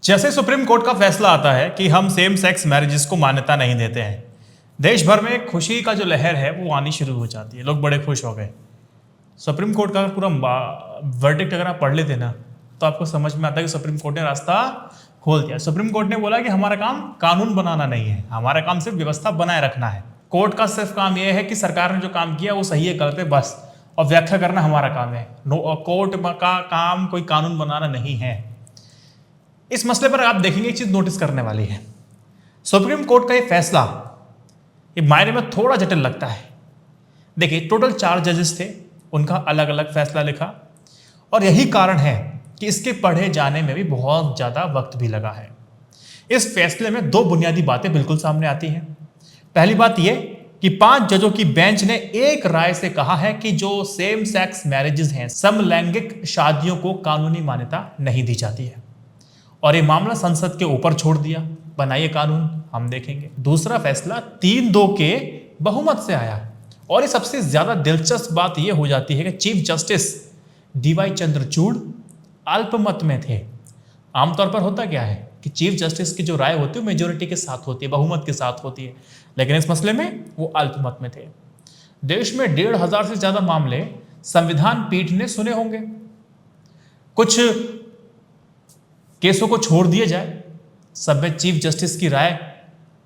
जैसे supreme court का फैसला आता है कि हम सेम सेक्स मैरिजेस को मान्यता नहीं देते हैं, देश भर में खुशी का जो लहर है वो आनी शुरू हो जाती है। लोग बड़े खुश हो गए। सुप्रीम कोर्ट का अगर पूरा वर्डिक्ट अगर आप पढ़ लेते ना तो आपको समझ में आता है कि सुप्रीम कोर्ट ने रास्ता खोल दिया। सुप्रीम कोर्ट ने बोला कि हमारा काम कानून बनाना नहीं है, हमारा काम सिर्फ व्यवस्था बनाए रखना है। कोर्ट का सिर्फ काम यह है कि सरकार ने जो काम किया वो सही है गलत है बस, और व्याख्या करना हमारा काम है। कोर्ट का काम कोई कानून बनाना नहीं है। इस मसले पर आप देखेंगे एक चीज नोटिस करने वाली है। सुप्रीम कोर्ट का ये फैसला ये मायने में थोड़ा जटिल लगता है। देखिए, टोटल 4 जजेस थे, उनका अलग अलग फैसला लिखा, और यही कारण है कि इसके पढ़े जाने में भी बहुत ज्यादा वक्त भी लगा है। इस फैसले में 2 बुनियादी बातें बिल्कुल सामने आती हैं। पहली बात यह कि 5 जजों की बेंच ने एक राय से कहा है कि जो सेम सेक्स मैरिजेस हैं, समलैंगिक शादियों को कानूनी मान्यता नहीं दी जाती है, और ये मामला संसद के ऊपर छोड़ दिया। बनाइए कानून, हम देखेंगे। दूसरा फैसला 3-2 के बहुमत से आया, और ये सबसे ज्यादा दिलचस्प बात यह हो जाती है कि चीफ जस्टिस DY चंद्रचूड़ अल्पमत में थे। आमतौर पर होता क्या है कि चीफ जस्टिस की जो राय होती है मेजोरिटी के साथ होती है, बहुमत के साथ होती है, लेकिन इस मसले में वो अल्पमत में थे। देश में 1,500 से ज्यादा मामले संविधान पीठ ने सुने होंगे। कुछ केसों को छोड़ दिया जाए, सब में चीफ जस्टिस की राय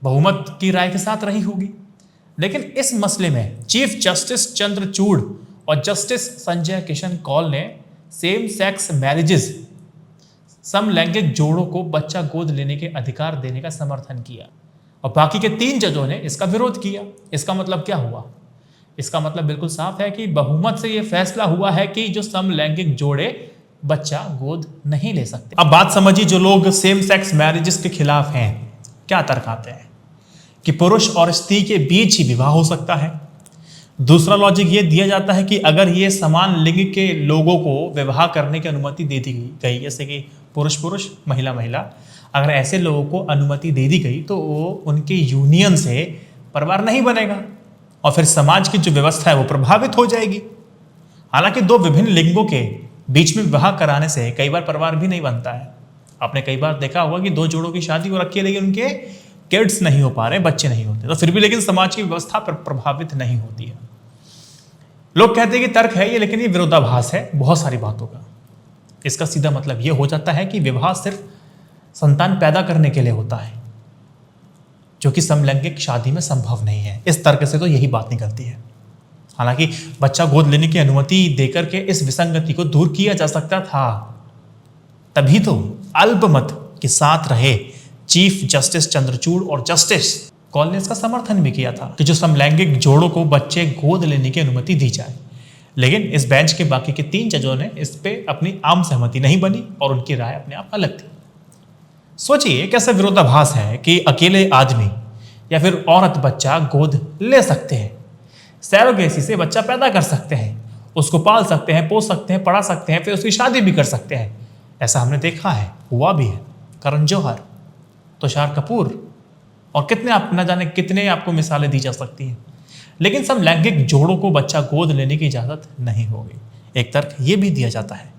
बहुमत की राय के साथ रही होगी, लेकिन इस मसले में चीफ जस्टिस चंद्रचूड़ और जस्टिस संजय किशन कौल ने सेम सेक्स मैरिजेस, समलैंगिक जोड़ों को बच्चा गोद लेने के अधिकार देने का समर्थन किया, और बाकी के 3 जजों ने इसका विरोध किया। इसका मतलब क्या हुआ? इसका मतलब बिल्कुल साफ है कि बहुमत से यह फैसला हुआ है कि जो समलैंगिक जोड़े बच्चा गोद नहीं ले सकते। अब बात समझिए, जो लोग सेम सेक्स मैरिजेस के खिलाफ हैं क्या तर्क आते हैं कि पुरुष और स्त्री के बीच ही विवाह हो सकता है। दूसरा लॉजिक ये दिया जाता है कि अगर ये समान लिंग के लोगों को विवाह करने की अनुमति दे दी गई, जैसे कि पुरुष पुरुष महिला महिला, अगर ऐसे लोगों को अनुमति दे दी गई तो उनके यूनियन से परिवार नहीं बनेगा, और फिर समाज की जो व्यवस्था है वो प्रभावित हो जाएगी। हालांकि 2 विभिन्न लिंगों के बीच में विवाह कराने से कई बार परिवार भी नहीं बनता है। आपने कई बार देखा होगा कि 2 जोड़ों की शादी हो रखी है लेकिन उनके किड्स नहीं हो पा रहे, बच्चे नहीं होते, तो फिर भी लेकिन समाज की व्यवस्था पर प्रभावित नहीं होती है। लोग कहते हैं कि तर्क है ये, लेकिन ये विरोधाभास है बहुत सारी बातों का। इसका सीधा मतलब ये हो जाता है कि विवाह सिर्फ संतान पैदा करने के लिए होता है, जो कि समलैंगिक शादी में संभव नहीं है। इस तर्क से तो यही बात निकलती है। हालांकि बच्चा गोद लेने की अनुमति देकर के इस विसंगति को दूर किया जा सकता था, तभी तो अल्पमत के साथ रहे चीफ जस्टिस चंद्रचूड़ और जस्टिस कौल ने इसका समर्थन भी किया था कि जो समलैंगिक जोड़ों को बच्चे गोद लेने की अनुमति दी जाए। लेकिन इस बेंच के बाकी के 3 जजों ने इस पे अपनी आम सहमति नहीं बनी, और उनकी राय अपने आप अलग थी। सोचिए कैसा विरोधाभास है कि अकेले आदमी या फिर औरत बच्चा गोद ले सकते हैं, सैरोगेसी से बच्चा पैदा कर सकते हैं, उसको पाल सकते हैं, पोस सकते हैं, पढ़ा सकते हैं, फिर उसकी शादी भी कर सकते हैं। ऐसा हमने देखा है, हुआ भी है। करण जौहर, तुषार कपूर, और कितने आप न जाने कितने आपको मिसालें दी जा सकती हैं। लेकिन समलैंगिक जोड़ों को बच्चा गोद लेने की इजाजत नहीं होगी। एक तर्क ये भी दिया जाता है।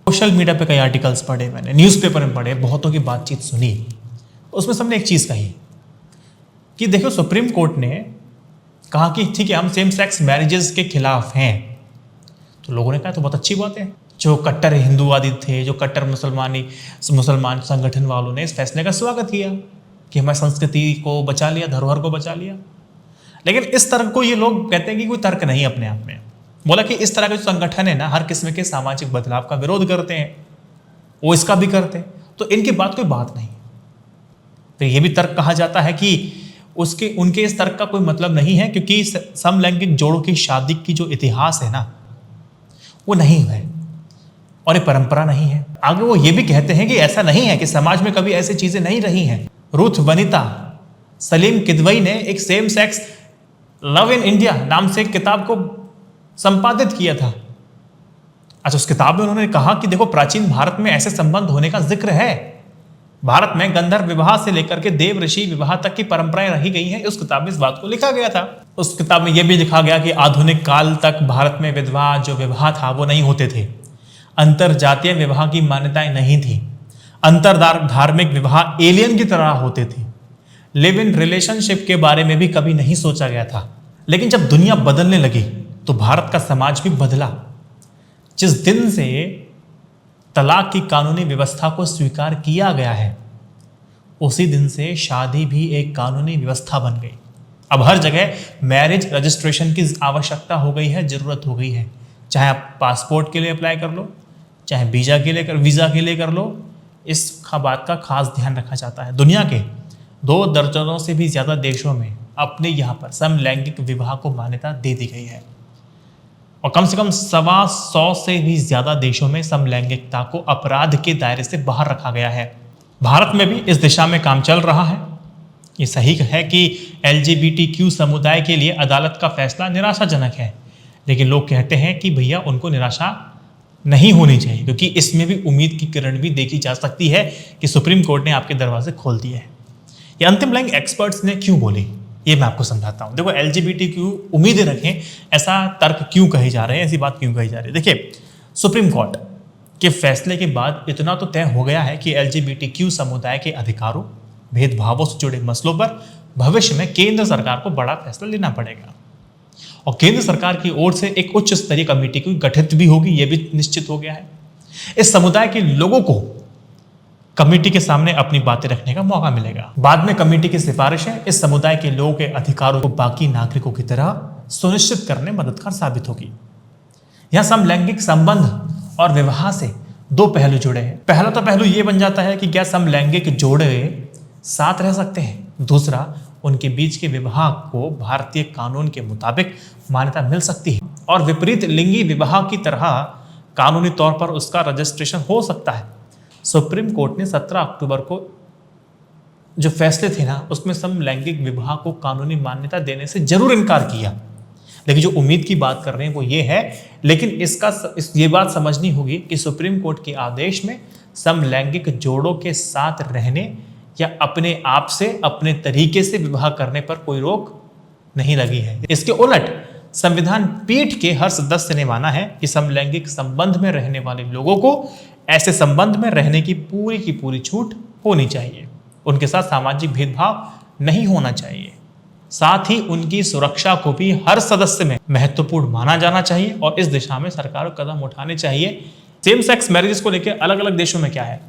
सोशल मीडिया पे कई आर्टिकल्स पढ़े मैंने, न्यूज़पेपर में पढ़े, बहुतों की बातचीत सुनी, उसमें सबने एक चीज कही कि देखो, सुप्रीम कोर्ट ने कहा कि ठीक है हम सेम सेक्स मैरिजेस के खिलाफ हैं, तो लोगों ने कहा तो बहुत अच्छी बात है। जो कट्टर हिंदूवादी थे, जो कट्टर मुसलमान संगठन वालों ने इस फैसले का स्वागत किया कि हमारी संस्कृति को बचा लिया, धरोहर को बचा लिया। लेकिन इस तर्क को ये लोग कहते हैं कि कोई तर्क नहीं अपने आप में। बोला कि इस तरह के जो संगठन है ना, हर किस्म के सामाजिक बदलाव का विरोध करते हैं, वो इसका भी करते हैं, तो इनकी बात कोई बात नहीं। फिर ये भी तर्क कहा जाता है कि उनके इस तर्क का कोई मतलब नहीं है, क्योंकि समलैंगिक जोड़ों की शादी की जो इतिहास है ना वो नहीं है, और ये परंपरा नहीं है। आगे वो ये भी कहते हैं कि ऐसा नहीं है कि समाज में कभी ऐसी चीजें नहीं रही हैं। रुथ वनिता सलीम किदवई ने एक same sex love in India नाम से एक किताब को संपादित किया था। अच्छा, उस किताब में उन्होंने कहा कि देखो, प्राचीन भारत में ऐसे संबंध होने का जिक्र है। भारत में गंधर्व विवाह से लेकर के देव ऋषि विवाह तक की परंपराएं रही गई हैं। उस किताब में इस बात को लिखा गया था। उस किताब में यह भी लिखा गया कि आधुनिक काल तक भारत में विवाह था वो नहीं होते थे। अंतर जातीय विवाह की मान्यताएं नहीं थी। अंतरदार धार्मिक विवाह एलियन की तरह होते थे। लिव इन रिलेशनशिप के बारे में भी कभी नहीं सोचा गया था। लेकिन जब दुनिया बदलने लगी तो भारत का समाज भी बदला। जिस दिन से तलाक की कानूनी व्यवस्था को स्वीकार किया गया है, उसी दिन से शादी भी एक कानूनी व्यवस्था बन गई। अब हर जगह मैरिज रजिस्ट्रेशन की आवश्यकता हो गई है, जरूरत हो गई है। चाहे आप पासपोर्ट के लिए अप्लाई कर लो, चाहे वीजा के लिए कर लो, इस बात का खास ध्यान रखा जाता है। दुनिया के 2 दर्जनों से भी ज्यादा देशों में अपने यहाँ पर समलैंगिक विवाह को मान्यता दे दी गई है और कम से कम 125 से भी ज्यादा देशों में समलैंगिकता को अपराध के दायरे से बाहर रखा गया है। भारत में भी इस दिशा में काम चल रहा है। ये सही है कि LGBTQ समुदाय के लिए अदालत का फैसला निराशाजनक है, लेकिन लोग कहते हैं कि भैया उनको निराशा नहीं होनी चाहिए, क्योंकि इसमें भी उम्मीद की किरण भी देखी जा सकती है कि सुप्रीम कोर्ट ने आपके दरवाजे खोल दिए हैं। ये अंतिम लाइन एक्सपर्ट्स ने क्यों बोली, ये मैं आपको समझाता हूँ। देखो, LGBTQ उम्मीदें रखें, ऐसा तर्क क्यों कहे जा रहे हैं, ऐसी बात क्यों कही जा रही है। देखिए, सुप्रीम कोर्ट के फैसले के बाद इतना तो तय हो गया है कि LGBTQ समुदाय के अधिकारों, भेदभावों से जुड़े मसलों पर भविष्य में केंद्र सरकार को बड़ा फैसला लेना पड़ेगा और केंद्र सरकार की ओर से एक उच्च स्तरीय कमेटी की गठित भी होगी, यह भी निश्चित हो गया है। इस समुदाय के लोगों को कमेटी के सामने अपनी बातें रखने का मौका मिलेगा। बाद में कमेटी की सिफारिशें इस समुदाय के लोगों के अधिकारों को बाकी नागरिकों की तरह सुनिश्चित करने में मददगार साबित होगी। यहां समलैंगिक संबंध और विवाह से 2 पहलू जुड़े हैं। पहला तो पहलू यह बन जाता है कि क्या समलैंगिक जोड़े साथ रह सकते हैं। दूसरा, उनके बीच के विवाह को भारतीय कानून के मुताबिक मान्यता मिल सकती है और विपरीत लिंगी विवाह की तरह कानूनी तौर पर उसका रजिस्ट्रेशन हो सकता है। सुप्रीम कोर्ट ने 17 अक्टूबर को जो फैसले थे ना, उसमें समलैंगिक विवाह को कानूनी मान्यता देने से जरूर इनकार किया। लेकिन जो उम्मीद की बात कर रहे हैं वो ये है, लेकिन ये बात समझनी होगी कि सुप्रीम कोर्ट के आदेश में समलैंगिक जोड़ों के साथ रहने या अपने आप से अपने तरीके से विवाह करने पर कोई रोक नहीं लगी है। इसके उलट संविधान पीठ के हर सदस्य ने माना है कि समलैंगिक संबंध में रहने वाले लोगों को ऐसे संबंध में रहने की पूरी छूट होनी चाहिए। उनके साथ सामाजिक भेदभाव नहीं होना चाहिए। साथ ही उनकी सुरक्षा को भी हर सदस्य में महत्वपूर्ण माना जाना चाहिए और इस दिशा में सरकार को कदम उठाने चाहिए। सेम सेक्स मैरिजेस को लेकर अलग अलग देशों में क्या है,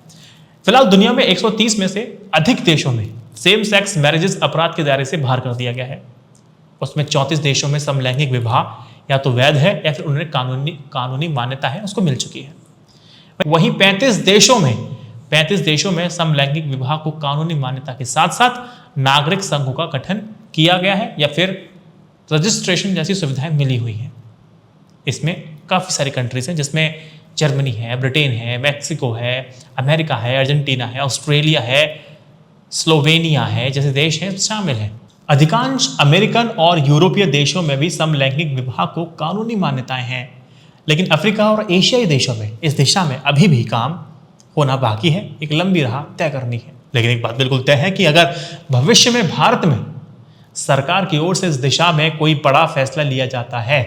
फिलहाल दुनिया में 130 में से अधिक देशों में सेम सेक्स मैरिजेस अपराध के दायरे से बाहर कर दिया गया है। उसमें 34 देशों में समलैंगिक विवाह या तो वैध है या फिर उन्हें कानूनी मान्यता है, उसको मिल चुकी है। वहीं 35 देशों में समलैंगिक विवाह को कानूनी मान्यता के साथ साथ नागरिक संघों का गठन किया गया है या फिर रजिस्ट्रेशन जैसी सुविधाएं मिली हुई हैं। इसमें काफ़ी सारी कंट्रीज हैं, जिसमें जर्मनी है, ब्रिटेन है, मैक्सिको है, अमेरिका है, अर्जेंटीना है, ऑस्ट्रेलिया है, स्लोवेनिया है, जैसे देश हैं शामिल हैं। अधिकांश अमेरिकन और यूरोपीय देशों में भी समलैंगिक विवाह को कानूनी मान्यताएं हैं, लेकिन अफ्रीका और एशियाई देशों में इस दिशा में अभी भी काम होना बाकी है, एक लंबी राह तय करनी है। लेकिन एक बात बिल्कुल तय है कि अगर भविष्य में भारत में सरकार की ओर से इस दिशा में कोई बड़ा फैसला लिया जाता है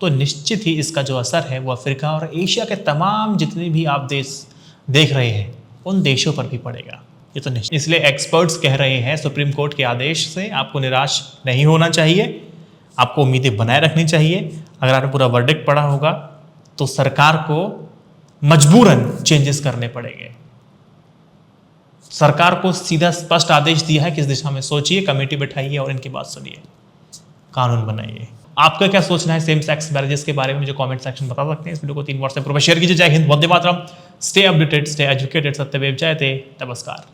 तो निश्चित ही इसका जो असर है वो अफ्रीका और एशिया के तमाम जितने भी आप देश देख रहे हैं उन देशों पर भी पड़ेगा, ये तो निश्चित। इसलिए एक्सपर्ट्स कह रहे हैं सुप्रीम कोर्ट के आदेश से आपको निराश नहीं होना चाहिए, आपको उम्मीदें बनाए रखनी चाहिए। अगर आपने पूरा वर्डिक्ट पढ़ा होगा तो सरकार को मजबूरन चेंजेस करने पड़ेंगे। सरकार को सीधा स्पष्ट आदेश दिया है कि इस दिशा में सोचिए, कमेटी बैठाइए और इनकी बात सुनिए, कानून बनाइए। आपका क्या सोचना है सेम सेक्स मैरिजेस के बारे में मुझे कमेंट सेक्शन बता सकते हैं। इस वीडियो को 3 व्हाट्सएप पर शेयर कीजिए। जय Hind, Vande Mataram, stay updated, stay educated, सत्यमेव जयते, नमस्कार।